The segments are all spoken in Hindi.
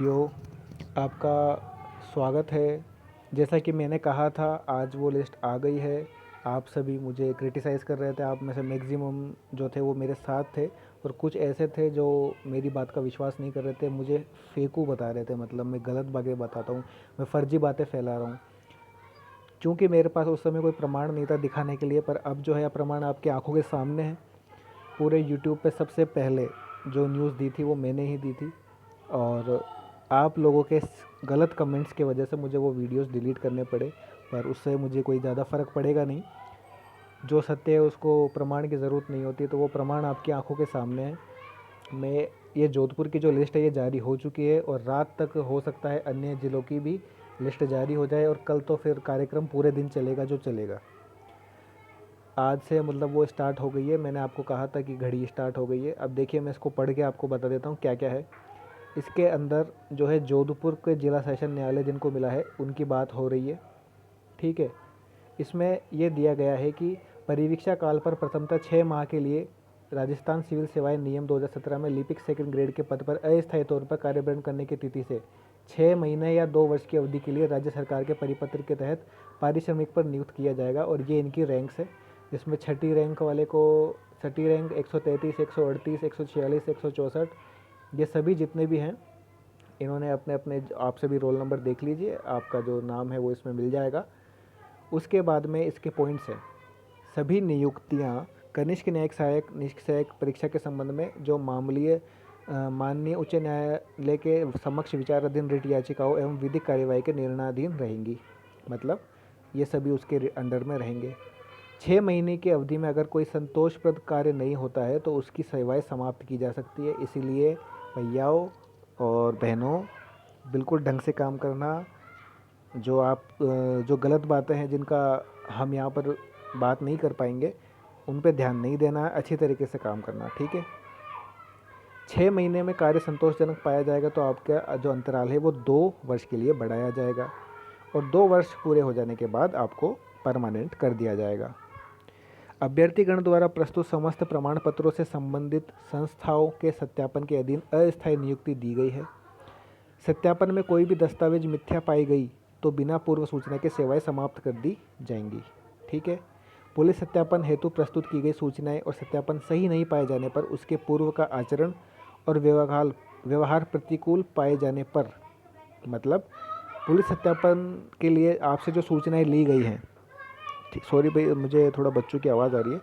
दोस्तियों, आपका स्वागत है। जैसा कि मैंने कहा था, आज वो लिस्ट आ गई है। आप सभी मुझे क्रिटिसाइज़ कर रहे थे, आप में से मैक्सिमम जो थे वो मेरे साथ थे, और कुछ ऐसे थे जो मेरी बात का विश्वास नहीं कर रहे थे, मुझे फेंकू बता रहे थे। मतलब मैं गलत बातें बताता हूँ, मैं फ़र्जी बातें फैला रहा हूँ, क्योंकि मेरे पास उस समय कोई प्रमाण नहीं था दिखाने के लिए। पर अब जो है प्रमाण आपकी आंखों के सामने है। पूरे यूट्यूब पे सबसे पहले जो न्यूज़ दी थी वो मैंने ही दी थी, और आप लोगों के गलत कमेंट्स की वजह से मुझे वो वीडियोस डिलीट करने पड़े। पर उससे मुझे कोई ज़्यादा फ़र्क पड़ेगा नहीं। जो सत्य है उसको प्रमाण की ज़रूरत नहीं होती, तो वो प्रमाण आपकी आंखों के सामने है। मैं ये जोधपुर की जो लिस्ट है ये जारी हो चुकी है, और रात तक हो सकता है अन्य ज़िलों की भी लिस्ट जारी हो जाए, और कल तो फिर कार्यक्रम पूरे दिन चलेगा जो चलेगा। आज से मतलब वो स्टार्ट हो गई है। मैंने आपको कहा था कि घड़ी स्टार्ट हो गई है। अब देखिए, मैं इसको पढ़ के आपको बता देता हूँ क्या क्या है इसके अंदर। जो है जोधपुर के जिला सेशन न्यायालय जिनको मिला है उनकी बात हो रही है, ठीक है। इसमें यह दिया गया है कि परिवीक्षा काल पर प्रथमतः 6 माह के लिए राजस्थान सिविल सेवाएं नियम 2017 में लिपिक सेकंड ग्रेड के पद पर अस्थायी तौर पर कार्यभ्रमण करने की तिथि से 6 महीने या 2 वर्ष की अवधि के लिए राज्य सरकार के परिपत्र के तहत पारिश्रमिक पर नियुक्त किया जाएगा। और ये इनकी रैंक्स है, जिसमें छठी रैंक वाले को छठी रैंक 133, 138, 146, 164, ये सभी जितने भी हैं इन्होंने अपने अपने, आपसे भी रोल नंबर देख लीजिए, आपका जो नाम है वो इसमें मिल जाएगा। उसके बाद में इसके पॉइंट्स हैं। सभी नियुक्तियां कनिष्ठ न्यायिक सहायक निष्ठ सहायक परीक्षा के संबंध में जो मामूली माननीय उच्च न्यायालय के समक्ष विचाराधीन रिट याचिकाओं एवं विधिक कार्यवाही के निर्णयाधीन रहेंगी। मतलब ये सभी उसके अंडर में रहेंगे। 6 महीने की अवधि में अगर कोई संतोषप्रद कार्य नहीं होता है तो उसकी सेवाएं समाप्त की जा सकती है। इसीलिए भैयाओं और बहनों, बिल्कुल ढंग से काम करना। जो गलत बातें हैं जिनका हम यहाँ पर बात नहीं कर पाएंगे, उन पे ध्यान नहीं देना है, अच्छी तरीके से काम करना, ठीक है। 6 महीने में कार्य संतोषजनक पाया जाएगा तो आपका जो अंतराल है वो 2 वर्ष के लिए बढ़ाया जाएगा, और 2 वर्ष पूरे हो जाने के बाद आपको परमानेंट कर दिया जाएगा। अभ्यर्थीगण द्वारा प्रस्तुत समस्त प्रमाण पत्रों से संबंधित संस्थाओं के सत्यापन के अधीन अस्थायी नियुक्ति दी गई है। सत्यापन में कोई भी दस्तावेज मिथ्या पाई गई तो बिना पूर्व सूचना के सेवाएं समाप्त कर दी जाएंगी, ठीक है। पुलिस सत्यापन हेतु प्रस्तुत की गई सूचनाएं और सत्यापन सही नहीं पाए जाने पर उसके पूर्व का आचरण और व्यवहार प्रतिकूल पाए जाने पर, मतलब पुलिस सत्यापन के लिए आपसे जो सूचनाएं ली गई हैं, ठीक, सॉरी भाई, मुझे थोड़ा बच्चों की आवाज़ आ रही है,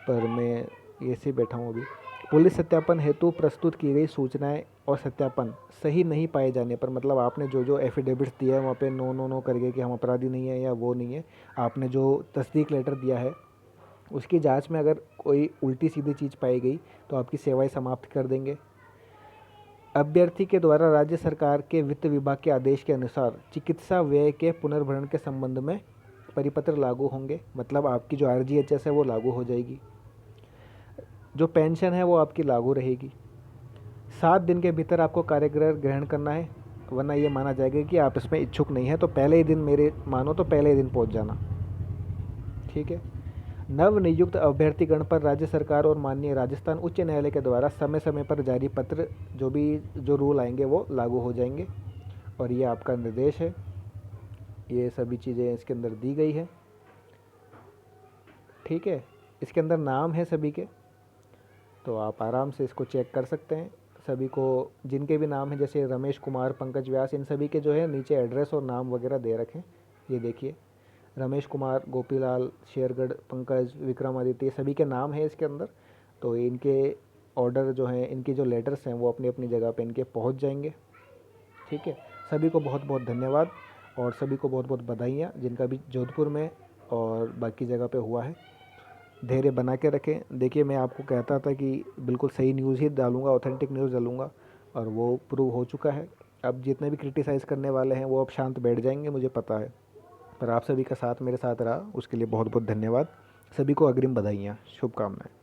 पर मैं ऐसे ही बैठा हूँ अभी। पुलिस सत्यापन हेतु प्रस्तुत की गई सूचनाएं और सत्यापन सही नहीं पाए जाने पर, मतलब आपने जो जो एफिडेविट्स दिया है वहाँ पे नो नो नो करके कि हम अपराधी नहीं है या वो नहीं है, आपने जो तस्दीक लेटर दिया है उसकी जांच में अगर कोई उल्टी सीधी चीज़ पाई गई तो आपकी सेवाएं समाप्त कर देंगे। अभ्यर्थी के द्वारा राज्य सरकार के वित्त विभाग के आदेश के अनुसार चिकित्सा व्यय के पुनर्भरण के संबंध में परिपत्र लागू होंगे। मतलब आपकी जो RGHS है वो लागू हो जाएगी, जो पेंशन है वो आपकी लागू रहेगी। 7 दिन के भीतर आपको कार्यभार ग्रहण करना है, वरना ये माना जाएगा कि आप इसमें इच्छुक नहीं है। तो पहले ही दिन, मेरे मानो तो पहले ही दिन पहुंच जाना, ठीक है। नव नियुक्त अभ्यर्थीगण पर राज्य सरकार और माननीय राजस्थान उच्च न्यायालय के द्वारा समय समय पर जारी पत्र, जो रूल आएंगे वो लागू हो जाएंगे। और ये आपका निर्देश है, ये सभी चीज़ें इसके अंदर दी गई है, ठीक है। इसके अंदर नाम है सभी के, तो आप आराम से इसको चेक कर सकते हैं। सभी को जिनके भी नाम हैं, जैसे रमेश कुमार, पंकज व्यास, इन सभी के जो है नीचे एड्रेस और नाम वगैरह दे रखें। ये देखिए, रमेश कुमार, गोपीलाल, शेरगढ़, पंकज, विक्रमादित्य, सभी के नाम है इसके अंदर। तो इनके ऑर्डर जो हैं, इनके जो लेटर्स हैं वो अपनी अपनी जगह पे इनके पहुंच जाएंगे, ठीक है। सभी को बहुत बहुत धन्यवाद, और सभी को बहुत बहुत बधाइयाँ जिनका भी जोधपुर में और बाकी जगह पे हुआ है। धैर्य बना के रखें। देखिए, मैं आपको कहता था कि बिल्कुल सही न्यूज़ ही डालूंगा, ऑथेंटिक न्यूज़ डालूंगा, और वो प्रूव हो चुका है। अब जितने भी क्रिटिसाइज़ करने वाले हैं वो अब शांत बैठ जाएंगे, मुझे पता है। पर आप सभी का साथ मेरे साथ रहा, उसके लिए बहुत बहुत धन्यवाद। सभी को अग्रिम बधाइयाँ, शुभकामनाएं।